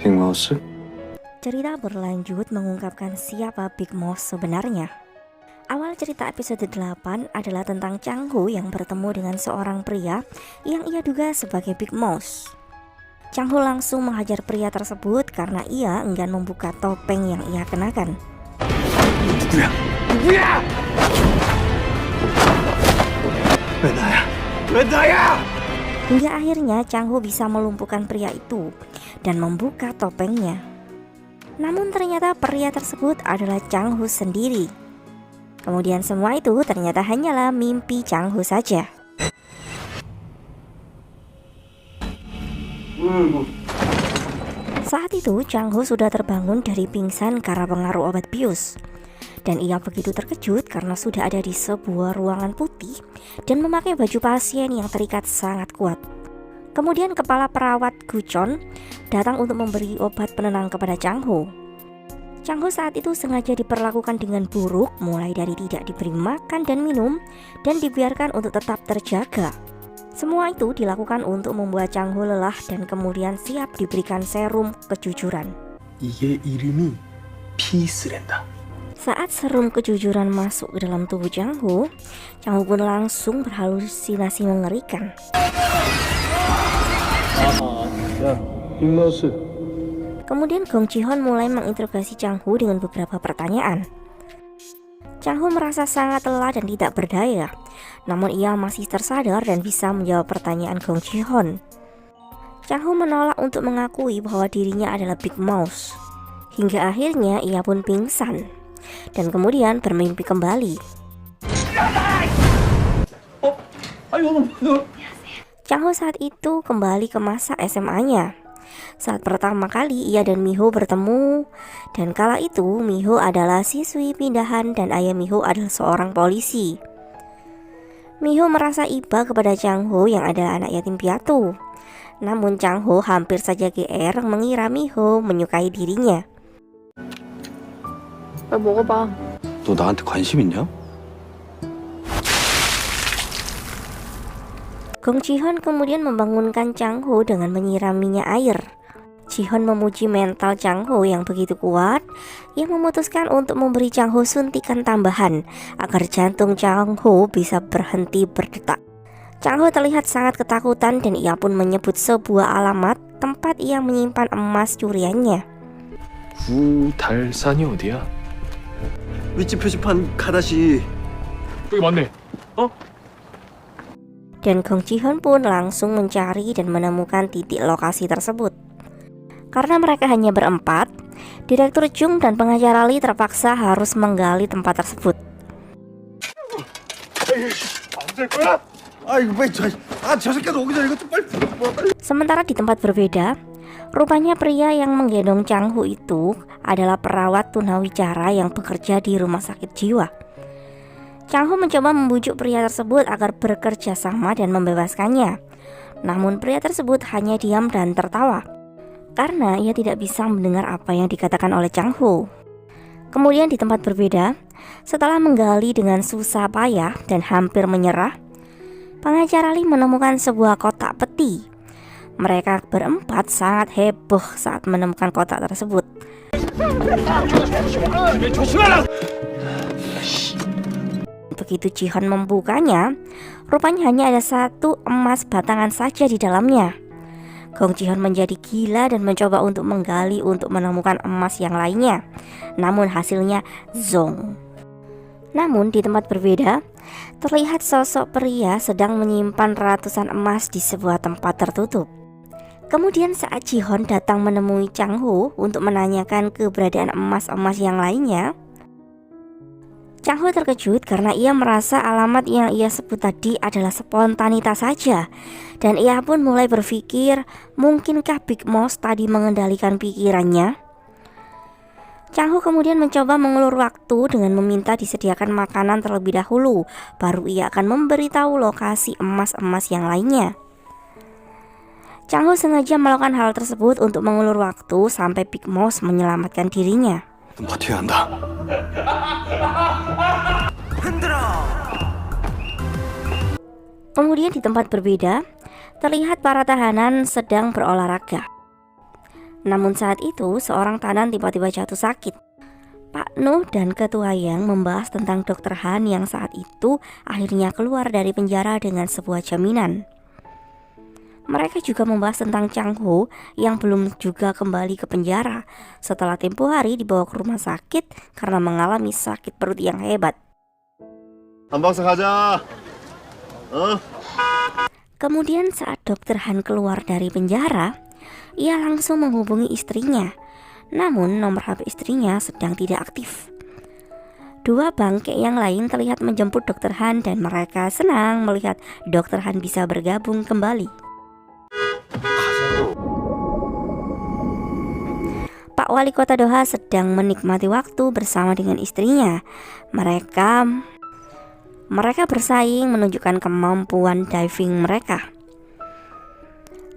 빅마우스? Cerita berlanjut mengungkapkan siapa Big Mouse sebenarnya. Awal cerita episode 8 adalah tentang Chang-ho yang bertemu dengan seorang pria yang ia duga sebagai Big Mouse. Chang-ho langsung menghajar pria tersebut karena ia enggan membuka topeng yang ia kenakan. 누구야? 누구야? 왜 나야? 왜 나야? Hingga akhirnya Chang-ho bisa melumpuhkan pria itu dan membuka topengnya. Namun ternyata pria tersebut adalah Chang-ho sendiri. Kemudian semua itu ternyata hanyalah mimpi Chang-ho saja. Saat itu Chang-ho sudah terbangun dari pingsan karena pengaruh obat bius. Dan ia begitu terkejut karena sudah ada di sebuah ruangan putih dan memakai baju pasien yang terikat sangat kuat. Kemudian kepala perawat Guchon datang untuk memberi obat penenang kepada Chang-ho. Chang-ho saat itu sengaja diperlakukan dengan buruk, mulai dari tidak diberi makan dan minum dan dibiarkan untuk tetap terjaga. Semua itu dilakukan untuk membuat Chang-ho lelah dan kemudian siap diberikan serum kejujuran. 이게 이름이 피스랜다. Saat serum kejujuran masuk ke dalam tubuh Chang-ho pun langsung berhalusinasi mengerikan. 야, 빅마우스. Kemudian Gong Ji-hon mulai menginterogasi Chang-ho dengan beberapa pertanyaan. Chang-ho merasa sangat lelah dan tidak berdaya, namun ia masih tersadar dan bisa menjawab pertanyaan Gong Ji-hon. Chang-ho menolak untuk mengakui bahwa dirinya adalah Big Mouse. Hingga akhirnya ia pun pingsan dan kemudian bermimpi kembali. Chang-ho saat itu kembali ke masa SMA-nya. Saat pertama kali ia dan Miho bertemu, dan kala itu Miho adalah siswi pindahan dan ayah Miho adalah seorang polisi. Miho merasa iba kepada Chang-ho yang adalah anak yatim piatu. Namun Chang-ho hampir saja GR mengira Miho menyukai dirinya. 먹어봐. 너 나한테 관심 있냐? Gong Ji-hon kemudian membangunkan Chang-ho dengan menyiraminya air. Ji-hon memuji mental Chang-ho yang begitu kuat. Ia memutuskan untuk memberi Chang-ho suntikan tambahan agar jantung Chang-ho bisa berhenti berdetak. Chang-ho terlihat sangat ketakutan dan ia pun menyebut sebuah alamat tempat ia menyimpan emas curiannya. 구달산이 어디야? 위치 표지판 가다시. 여기 맞네. Dan Gong Ji-hon pun langsung mencari dan menemukan titik lokasi tersebut. Karena mereka hanya berempat, Direktur Chung dan pengacara Lee terpaksa harus menggali tempat tersebut. Sementara di tempat berbeda, rupanya pria yang menggendong Chang-ho itu adalah perawat tunawicara yang bekerja di rumah sakit jiwa. Chang-ho mencoba membujuk pria tersebut agar bekerja sama dan membebaskannya. Namun pria tersebut hanya diam dan tertawa karena ia tidak bisa mendengar apa yang dikatakan oleh Chang-ho. Kemudian di tempat berbeda, setelah menggali dengan susah payah dan hampir menyerah, pengacara Lee menemukan sebuah kotak peti. Mereka berempat sangat heboh saat menemukan kotak tersebut. Begitu Ji-hon membukanya, rupanya hanya ada satu emas batangan saja di dalamnya. Gong Ji-hon menjadi gila dan mencoba untuk menggali untuk menemukan emas yang lainnya. Namun hasilnya zong. Namun di tempat berbeda, terlihat sosok pria sedang menyimpan ratusan emas di sebuah tempat tertutup. Kemudian saat Ji-hon datang menemui Chang-ho untuk menanyakan keberadaan emas-emas yang lainnya, Chang-ho terkejut karena ia merasa alamat yang ia sebut tadi adalah spontanitas saja. Dan ia pun mulai berpikir, mungkinkah Big Mouse tadi mengendalikan pikirannya? Chang-ho kemudian mencoba mengulur waktu dengan meminta disediakan makanan terlebih dahulu. Baru ia akan memberitahu lokasi emas-emas yang lainnya. Chang-ho sengaja melakukan hal tersebut untuk mengulur waktu sampai Big Mouse menyelamatkan dirinya. 버텨야 한다. Kemudian di tempat berbeda, terlihat para tahanan sedang berolahraga. Namun saat itu seorang tahanan tiba-tiba jatuh sakit. Pak Nuh dan Ketua Yang membahas tentang Dr. Han yang saat itu akhirnya keluar dari penjara dengan sebuah jaminan. Mereka juga membahas tentang Chang Ho yang belum juga kembali ke penjara setelah tempo hari dibawa ke rumah sakit karena mengalami sakit perut yang hebat. 한 박사 가자. Kemudian saat Dr. Han keluar dari penjara, ia langsung menghubungi istrinya. Namun nomor HP istrinya sedang tidak aktif. Dua bangke yang lain terlihat menjemput Dr. Han dan mereka senang melihat Dr. Han bisa bergabung kembali. Pak Wali Kota Doha sedang menikmati waktu bersama dengan istrinya. Mereka bersaing menunjukkan kemampuan diving mereka.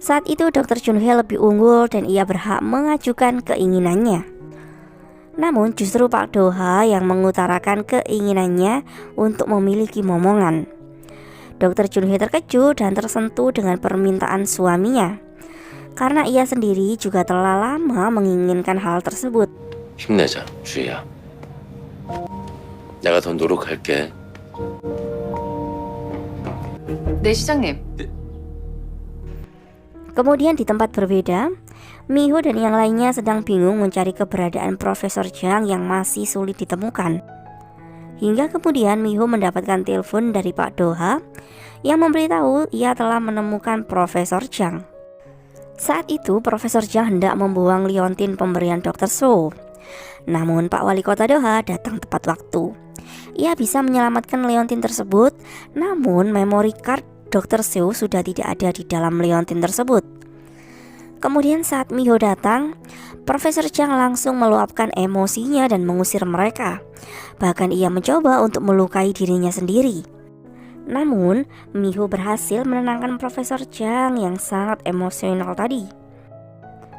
Saat itu Dr. Junhee lebih unggul dan ia berhak mengajukan keinginannya. Namun justru Pak Doha yang mengutarakan keinginannya untuk memiliki momongan. Dr. Junhee terkejut dan tersentuh dengan permintaan suaminya. Karena ia sendiri juga telah lama menginginkan hal tersebut. 힘내자, 주희야. 내가 더 노력할게. 네, 시장님. Kemudian di tempat berbeda, Miho dan yang lainnya sedang bingung mencari keberadaan Profesor Jang yang masih sulit ditemukan. Hingga kemudian Miho mendapatkan telepon dari Pak Doha yang memberitahu ia telah menemukan Profesor Jang. Saat itu Profesor Jang hendak membuang liontin pemberian Dr. So. Namun Pak Wali Kota Doha datang tepat waktu. Ia bisa menyelamatkan liontin tersebut, namun memory card Dr. So sudah tidak ada di dalam liontin tersebut. Kemudian saat Miho datang, Profesor Jang langsung meluapkan emosinya dan mengusir mereka. Bahkan ia mencoba untuk melukai dirinya sendiri. Namun, Miho berhasil menenangkan Profesor Jang yang sangat emosional tadi.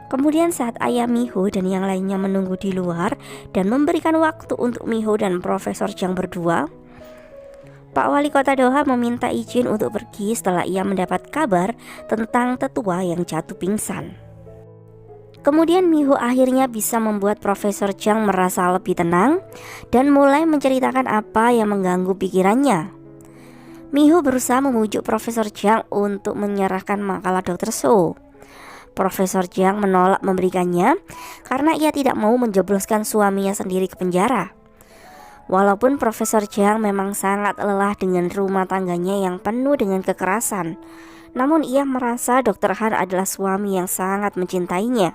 Kemudian saat ayah Miho dan yang lainnya menunggu di luar dan memberikan waktu untuk Miho dan Profesor Jang berdua, Pak Wali Kota Doha meminta izin untuk pergi setelah ia mendapat kabar tentang tetua yang jatuh pingsan. Kemudian Miho akhirnya bisa membuat Profesor Jang merasa lebih tenang dan mulai menceritakan apa yang mengganggu pikirannya. Miho berusaha memujuk Profesor Jang untuk menyerahkan makalah Dr. So. Profesor Jang menolak memberikannya karena ia tidak mau menjebloskan suaminya sendiri ke penjara. Walaupun Profesor Jang memang sangat lelah dengan rumah tangganya yang penuh dengan kekerasan, namun ia merasa Dr. Han adalah suami yang sangat mencintainya.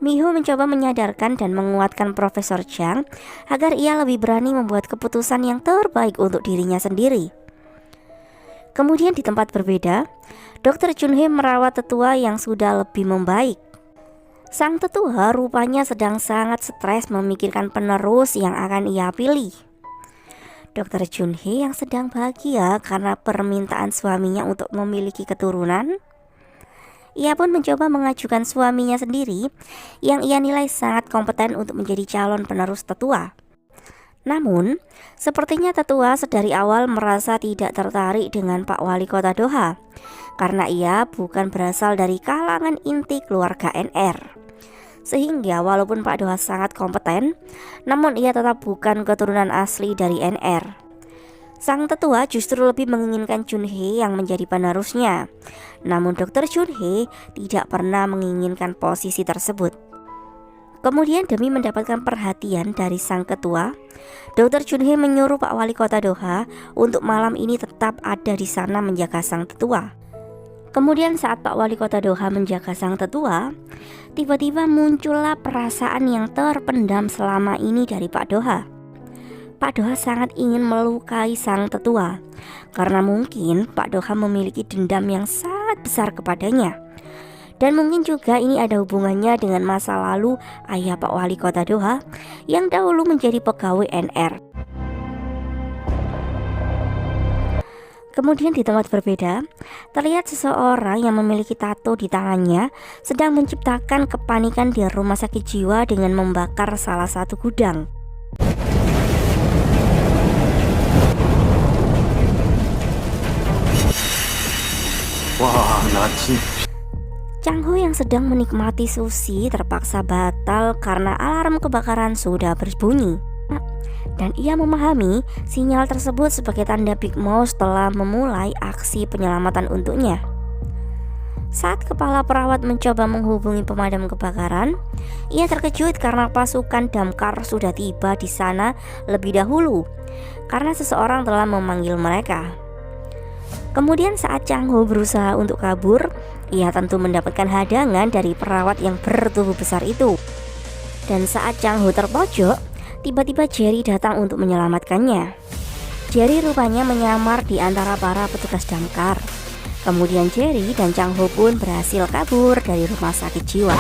Miho mencoba menyadarkan dan menguatkan Profesor Jang agar ia lebih berani membuat keputusan yang terbaik untuk dirinya sendiri. Kemudian di tempat berbeda, Dr. Junhee merawat tetua yang sudah lebih membaik. Sang tetua rupanya sedang sangat stres memikirkan penerus yang akan ia pilih. Dr. Junhee yang sedang bahagia karena permintaan suaminya untuk memiliki keturunan. Ia pun mencoba mengajukan suaminya sendiri yang ia nilai sangat kompeten untuk menjadi calon penerus tetua. Namun, sepertinya tetua sedari awal merasa tidak tertarik dengan Pak Wali Kota Doha karena ia bukan berasal dari kalangan inti keluarga NR. Sehingga walaupun Pak Doha sangat kompeten, namun ia tetap bukan keturunan asli dari NR. Sang tetua justru lebih menginginkan Junhee yang menjadi penerusnya. Namun Dr. Junhee tidak pernah menginginkan posisi tersebut. Kemudian demi mendapatkan perhatian dari sang ketua, Dr. Junhee menyuruh Pak Wali Kota Doha untuk malam ini tetap ada di sana menjaga sang tetua. Kemudian saat Pak Wali Kota Doha menjaga sang tetua, tiba-tiba muncullah perasaan yang terpendam selama ini dari Pak Doha. Pak Doha sangat ingin melukai sang tetua karena mungkin Pak Doha memiliki dendam yang sangat besar kepadanya. Dan mungkin juga ini ada hubungannya dengan masa lalu ayah Pak Wali Kota Doha yang dahulu menjadi pegawai NR. Kemudian di tempat berbeda, terlihat seseorang yang memiliki tato di tangannya sedang menciptakan kepanikan di rumah sakit jiwa dengan membakar salah satu gudang. Wah, 나 진짜 Chang Ho yang sedang menikmati sushi terpaksa batal karena alarm kebakaran sudah berbunyi. Dan ia memahami sinyal tersebut sebagai tanda Big Mouse telah memulai aksi penyelamatan untuknya. Saat kepala perawat mencoba menghubungi pemadam kebakaran, ia terkejut karena pasukan damkar sudah tiba di sana lebih dahulu karena seseorang telah memanggil mereka. Kemudian saat Chang Ho berusaha untuk kabur, ia tentu mendapatkan hadangan dari perawat yang bertubuh besar itu. Dan saat Chang Ho terpojok, tiba-tiba Jerry datang untuk menyelamatkannya. Jerry rupanya menyamar di antara para petugas damkar. Kemudian Jerry dan Chang Ho pun berhasil kabur dari rumah sakit jiwa.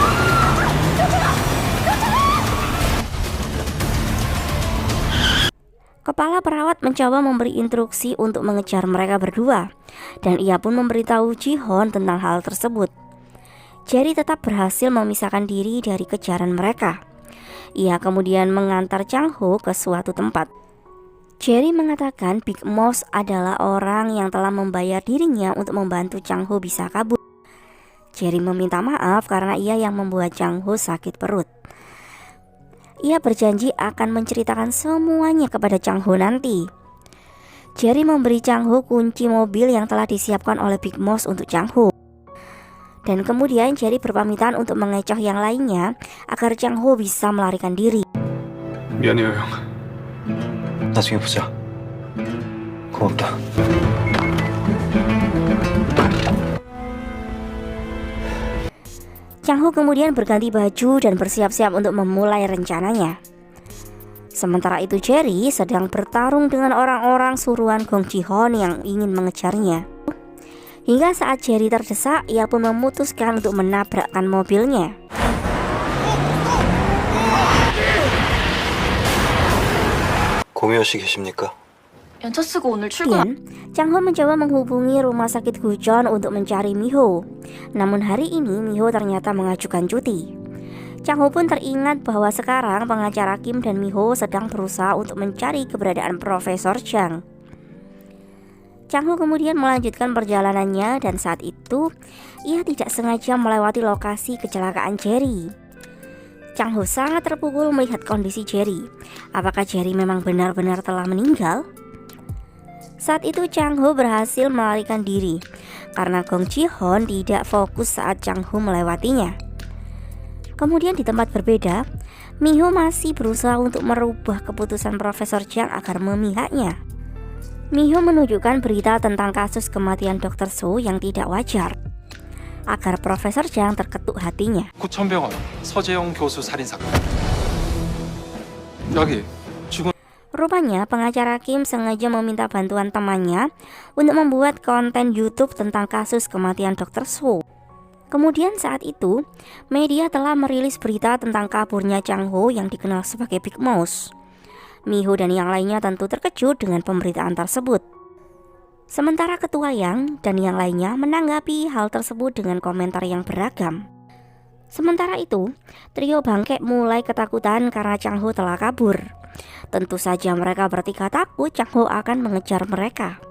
Kepala perawat mencoba memberi instruksi untuk mengejar mereka berdua, dan ia pun memberitahu Ji-Hon tentang hal tersebut. Jerry tetap berhasil memisahkan diri dari kejaran mereka. Ia kemudian mengantar Chang Ho ke suatu tempat. Jerry mengatakan Big Mouse adalah orang yang telah membayar dirinya untuk membantu Chang Ho bisa kabur. Jerry meminta maaf karena ia yang membuat Chang Ho sakit perut. Ia berjanji akan menceritakan semuanya kepada Chang Ho nanti. Jerry memberi Chang Ho kunci mobil yang telah disiapkan oleh Big Mouse untuk Chang Ho. Dan kemudian Jerry berpamitan untuk mengecoh yang lainnya agar Chang Ho bisa melarikan diri. 미안해요, 형. 나중에 보자. 고맙다. Chang Ho kemudian berganti baju dan bersiap-siap untuk memulai rencananya. Sementara itu Jerry sedang bertarung dengan orang-orang suruhan Gong Ji-Hon yang ingin mengejarnya. Hingga saat Jerry terdesak, ia pun memutuskan untuk menabrakkan mobilnya. 고미호 씨 계십니까? 연차 쓰고 오늘 출근. Kemudian, Chang Ho mencoba menghubungi rumah sakit Gujeon untuk mencari Miho. Namun hari ini Miho ternyata mengajukan cuti. Chang Ho pun teringat bahwa sekarang pengacara Kim dan Miho sedang berusaha untuk mencari keberadaan Profesor Chang. Chang Ho kemudian melanjutkan perjalanannya dan saat itu ia tidak sengaja melewati lokasi kecelakaan Jerry. Chang Ho sangat terpukul melihat kondisi Jerry. Apakah Jerry memang benar-benar telah meninggal? Saat itu Chang Ho berhasil melarikan diri karena Gong Ji-Hon tidak fokus saat Chang Ho melewatinya. Kemudian di tempat berbeda, Miho masih berusaha untuk merubah keputusan Profesor Chang agar memihaknya. Miho menunjukkan berita tentang kasus kematian Dr. So yang tidak wajar agar Profesor Chang terketuk hatinya. 구천병원 서재영 교수 살인 사건. 여기 죽은 Rupanya pengacara Kim sengaja meminta bantuan temannya untuk membuat konten YouTube tentang kasus kematian Dr. So. Kemudian saat itu, media telah merilis berita tentang kaburnya Chang Ho yang dikenal sebagai Big Mouse. Miho dan yang lainnya tentu terkejut dengan pemberitaan tersebut. Sementara Ketua Yang dan yang lainnya menanggapi hal tersebut dengan komentar yang beragam. Sementara itu, trio bangkek mulai ketakutan karena Chang Ho telah kabur. Tentu saja mereka bertiga takut Chang Ho akan mengejar mereka.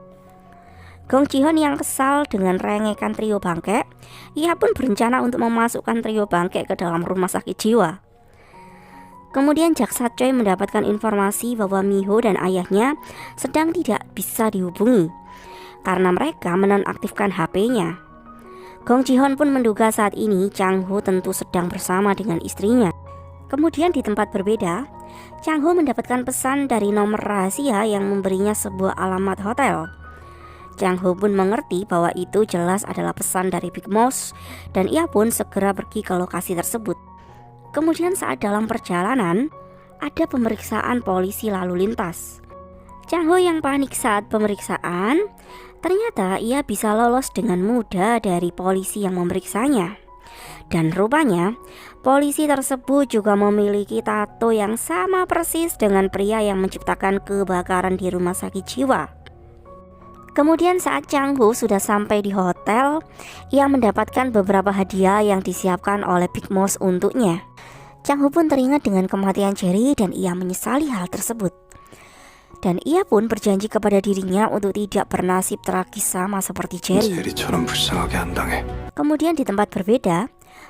Gong Ji-Hon yang kesal dengan rengekan trio bangkek, ia pun berencana untuk memasukkan trio bangkek ke dalam rumah sakit jiwa. Kemudian Jaksa Choi mendapatkan informasi bahwa Miho dan ayahnya sedang tidak bisa dihubungi karena mereka menonaktifkan HP-nya. Gong Ji-Hon pun menduga saat ini Chang Ho tentu sedang bersama dengan istrinya. Kemudian di tempat berbeda, Chang Ho mendapatkan pesan dari nomor rahasia yang memberinya sebuah alamat hotel. Chang Ho pun mengerti bahwa itu jelas adalah pesan dari Big Mouse dan ia pun segera pergi ke lokasi tersebut. Kemudian saat dalam perjalanan, ada pemeriksaan polisi lalu lintas. Chang Ho yang panik saat pemeriksaan, ternyata ia bisa lolos dengan mudah dari polisi yang memeriksanya. Dan rupanya, polisi tersebut juga memiliki tato yang sama persis dengan pria yang menciptakan kebakaran di rumah sakit jiwa. Kemudian saat Chang Ho sudah sampai di hotel, ia mendapatkan beberapa hadiah yang disiapkan oleh Big Mouse untuknya. Chang Ho pun teringat dengan kematian Jerry dan ia menyesali hal tersebut. Dan ia pun berjanji kepada dirinya untuk tidak bernasib tragis sama seperti Jerry. 제리처럼 불쌍하게 안 당해. Kemudian di tempat berbeda,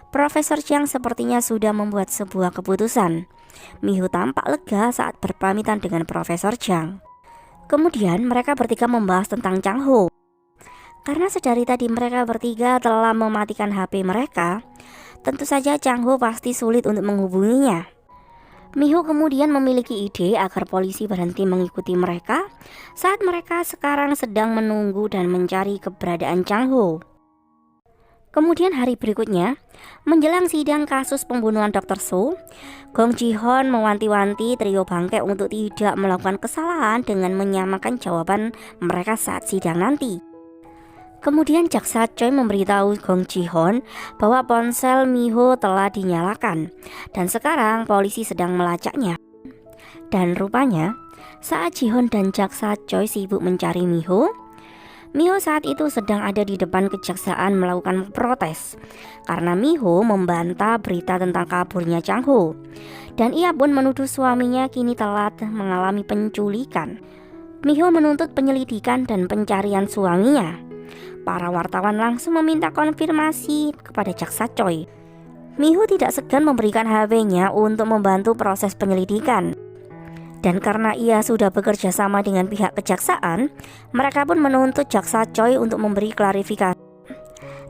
Profesor Jiang sepertinya sudah membuat sebuah keputusan. Miho tampak lega saat berpamitan dengan Profesor Jiang. Kemudian mereka bertiga membahas tentang Chang Ho. Karena sedari tadi mereka bertiga telah mematikan HP mereka, tentu saja Chang Ho pasti sulit untuk menghubunginya. Miho kemudian memiliki ide agar polisi berhenti mengikuti mereka saat mereka sekarang sedang menunggu dan mencari keberadaan Chang Ho. Kemudian hari berikutnya, menjelang sidang kasus pembunuhan Dr. So, Gong Ji-hon mewanti-wanti trio bangke untuk tidak melakukan kesalahan dengan menyamakan jawaban mereka saat sidang nanti. Kemudian jaksa Choi memberitahu Gong Ji-hon bahwa ponsel Miho telah dinyalakan dan sekarang polisi sedang melacaknya. Dan rupanya saat Ji-hon dan jaksa Choi sibuk mencari Miho saat itu sedang ada di depan kejaksaan melakukan protes karena Miho membantah berita tentang kaburnya Chang Ho, dan ia pun menuduh suaminya kini telah mengalami penculikan. Miho menuntut penyelidikan dan pencarian suaminya. Para wartawan langsung meminta konfirmasi kepada jaksa Choi. Miho tidak segan memberikan HP-nya untuk membantu proses penyelidikan. Dan karena ia sudah bekerja sama dengan pihak kejaksaan, mereka pun menuntut jaksa Choi untuk memberi klarifikasi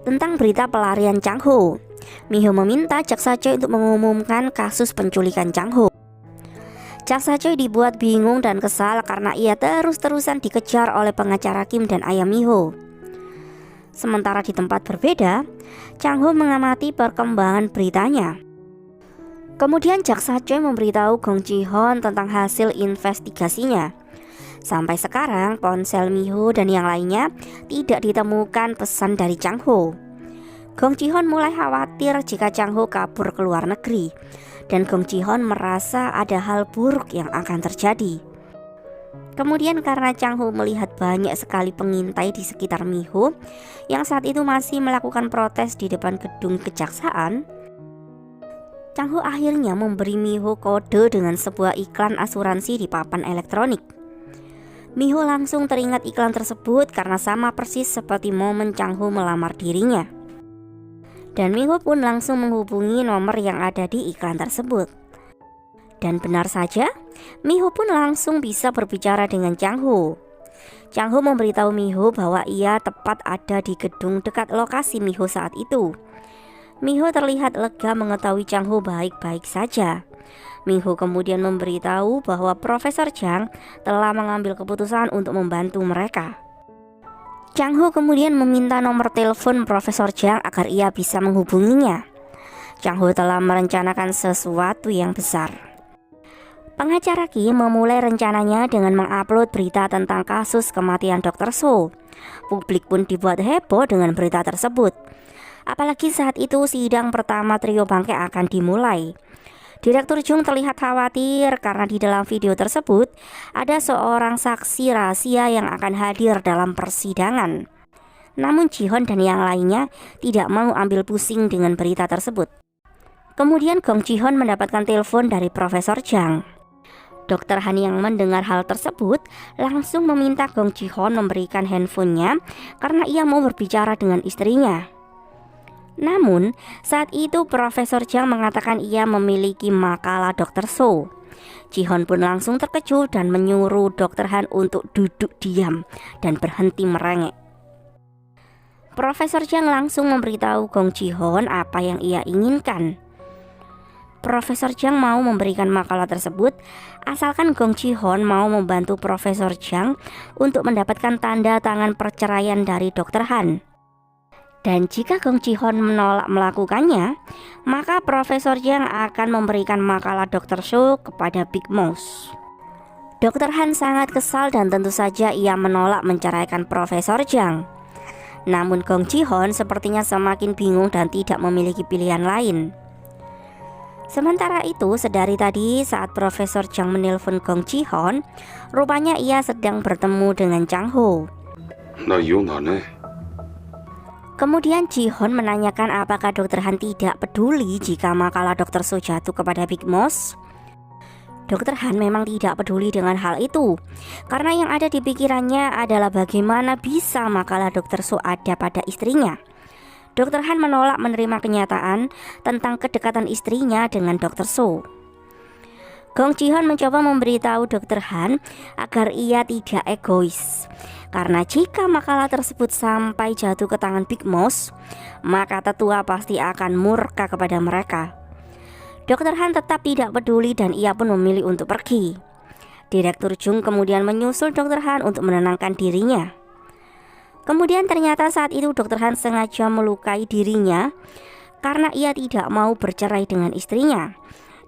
tentang berita pelarian Chang Ho. Miho meminta jaksa Choi untuk mengumumkan kasus penculikan Chang Ho. Jaksa Choi dibuat bingung dan kesal karena ia terus-terusan dikejar oleh pengacara Kim dan ayah Miho. Sementara di tempat berbeda, Chang Ho mengamati perkembangan beritanya. Kemudian jaksa Choi memberitahu Gong Ji-hon tentang hasil investigasinya. Sampai sekarang ponsel Miho dan yang lainnya tidak ditemukan pesan dari Chang Ho. Gong Ji-hon mulai khawatir jika Chang Ho kabur ke luar negeri, dan Gong Ji-hon merasa ada hal buruk yang akan terjadi. Kemudian karena Chang Ho melihat banyak sekali pengintai di sekitar Miho yang saat itu masih melakukan protes di depan gedung kejaksaan, Chang Ho akhirnya memberi Miho kode dengan sebuah iklan asuransi di papan elektronik. Miho langsung teringat iklan tersebut karena sama persis seperti momen Chang Ho melamar dirinya. Dan Miho pun langsung menghubungi nomor yang ada di iklan tersebut. Dan benar saja, Miho pun langsung bisa berbicara dengan Chang Ho. Chang Ho memberitahu Miho bahwa ia tepat ada di gedung dekat lokasi Miho saat itu. Miho terlihat lega mengetahui Chang Ho baik-baik saja. Miho kemudian memberitahu bahwa Profesor Jiang telah mengambil keputusan untuk membantu mereka. Chang Ho kemudian meminta nomor telepon Profesor Jiang agar ia bisa menghubunginya. Chang Ho telah merencanakan sesuatu yang besar. Pengacara Kim memulai rencananya dengan mengupload berita tentang kasus kematian Dr. So. Publik pun dibuat heboh dengan berita tersebut. Apalagi saat itu sidang pertama trio bangke akan dimulai. Direktur Jung terlihat khawatir karena di dalam video tersebut ada seorang saksi rahasia yang akan hadir dalam persidangan. Namun Ji-hon dan yang lainnya tidak mau ambil pusing dengan berita tersebut. Kemudian Gong Ji-hon mendapatkan telepon dari Profesor Jiang. Dr. Han yang mendengar hal tersebut langsung meminta Gong Ji-hon memberikan handphonenya karena ia mau berbicara dengan istrinya. Namun, saat itu Profesor Jiang mengatakan ia memiliki makalah Dr. So. Ji-hon pun langsung terkejut dan menyuruh Dr. Han untuk duduk diam dan berhenti merengek. Profesor Jiang langsung memberitahu Gong Ji-hon apa yang ia inginkan. Profesor Jiang mau memberikan makalah tersebut asalkan Gong Ji-hon mau membantu Profesor Jiang untuk mendapatkan tanda tangan perceraian dari Dr. Han. Dan jika Gong Ji-hon menolak melakukannya, maka Profesor Jiang akan memberikan makalah Dr. So kepada Big Mouse. Dr. Han sangat kesal dan tentu saja ia menolak menceraikan Profesor Jiang. Namun Gong Ji-hon sepertinya semakin bingung dan tidak memiliki pilihan lain. Sementara itu, sedari tadi saat Profesor Jiang menelpon Gong Ji-hon, rupanya ia sedang bertemu dengan Chang Ho. 나 이혼 안 해. Kemudian Ji-hon menanyakan apakah Dr. Han tidak peduli jika makalah Dr. So jatuh kepada Big Mouse. Dokter Han memang tidak peduli dengan hal itu, karena yang ada di pikirannya adalah bagaimana bisa makalah Dr. So ada pada istrinya. Dokter Han menolak menerima kenyataan tentang kedekatan istrinya dengan Dr. So. Gong Ji-hyun mencoba memberitahu Dr. Han agar ia tidak egois, karena jika makalah tersebut sampai jatuh ke tangan Big Mouse, maka tetua pasti akan murka kepada mereka. Dr. Han tetap tidak peduli dan ia pun memilih untuk pergi. Direktur Jung kemudian menyusul Dr. Han untuk menenangkan dirinya. Kemudian ternyata saat itu Dr. Han sengaja melukai dirinya karena ia tidak mau bercerai dengan istrinya.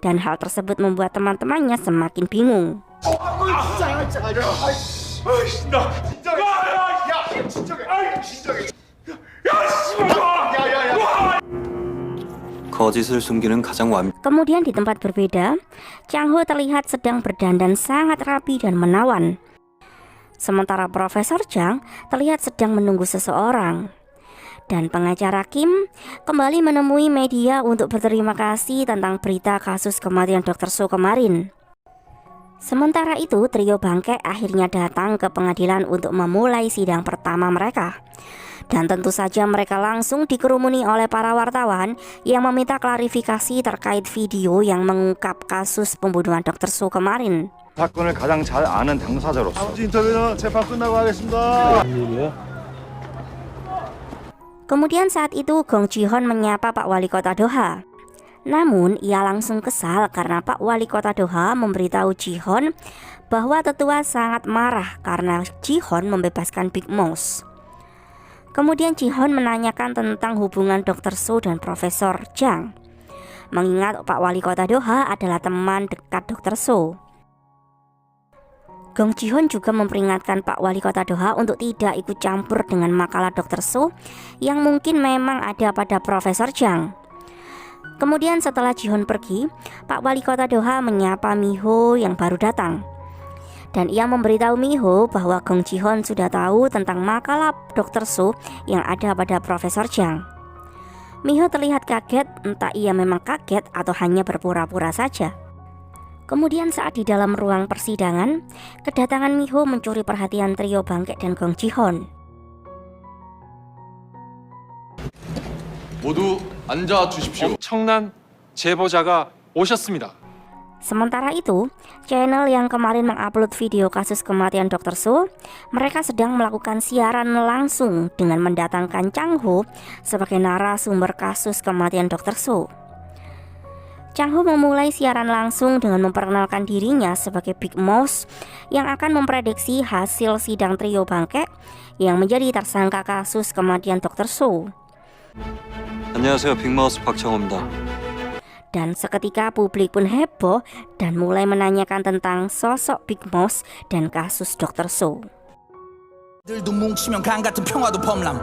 Dan hal tersebut membuat teman-temannya semakin bingung. 거짓을 숨기는 가장 Kemudian di tempat berbeda, Chang Ho terlihat sedang berdandan sangat rapi dan menawan. Sementara Profesor Chang terlihat sedang menunggu seseorang. Dan pengacara Kim kembali menemui media untuk berterima kasih tentang berita kasus kematian Dr. So kemarin. Sementara itu, trio bangke akhirnya datang ke pengadilan untuk memulai sidang pertama mereka. Dan tentu saja mereka langsung dikerumuni oleh para wartawan yang meminta klarifikasi terkait video yang mengungkap kasus pembunuhan Dr. So kemarin. 사건을 가장 잘 아는 당사자로서 다음 주 인터뷰는 재판 끝나고 하겠습니다. Kemudian saat itu Gong Ji-hyun menyapa Pak Wali Kota Doha. Namun ia langsung kesal karena Pak Wali Kota Doha memberitahu Ji-hyun bahwa tetua sangat marah karena Ji-hyun membebaskan Big Mouse. Kemudian Ji-hyun menanyakan tentang hubungan Dr. So dan Profesor Chang, mengingat Pak Wali Kota Doha adalah teman dekat Dr. So. Gong Ji-hyun juga memperingatkan Pak Wali Kota Doha untuk tidak ikut campur dengan makalah Dr. So yang mungkin memang ada pada Profesor Chang. Kemudian setelah Ji-hyun pergi, Pak Wali Kota Doha menyapa Mi-ho yang baru datang. Dan ia memberitahu Mi-ho bahwa Gong Ji-hyun sudah tahu tentang makalah Dr. So yang ada pada Profesor Chang. Mi-ho terlihat kaget, entah ia memang kaget atau hanya berpura-pura saja. Kemudian saat di dalam ruang persidangan, kedatangan Mi-ho mencuri perhatian trio bangkek dan Gong Ji-hyun. 모두 앉아 주십시오. 엄청난 제보자가 오셨습니다. Sementara itu, channel yang kemarin mengupload video kasus kematian Dr. So, mereka sedang melakukan siaran langsung dengan mendatangkan Chang Ho sebagai narasumber kasus kematian Dr. So. Chang Ho memulai siaran langsung dengan memperkenalkan dirinya sebagai Big Mouse yang akan memprediksi hasil sidang trio bangkek yang menjadi tersangka kasus kematian Dr. So. 안녕하세요. 빅마우스 박정호입니다. Dan seketika publik pun heboh dan mulai menanyakan tentang sosok Big Mouse dan kasus Dr. So. 들도 뭉치면 강 같은 평화도 범람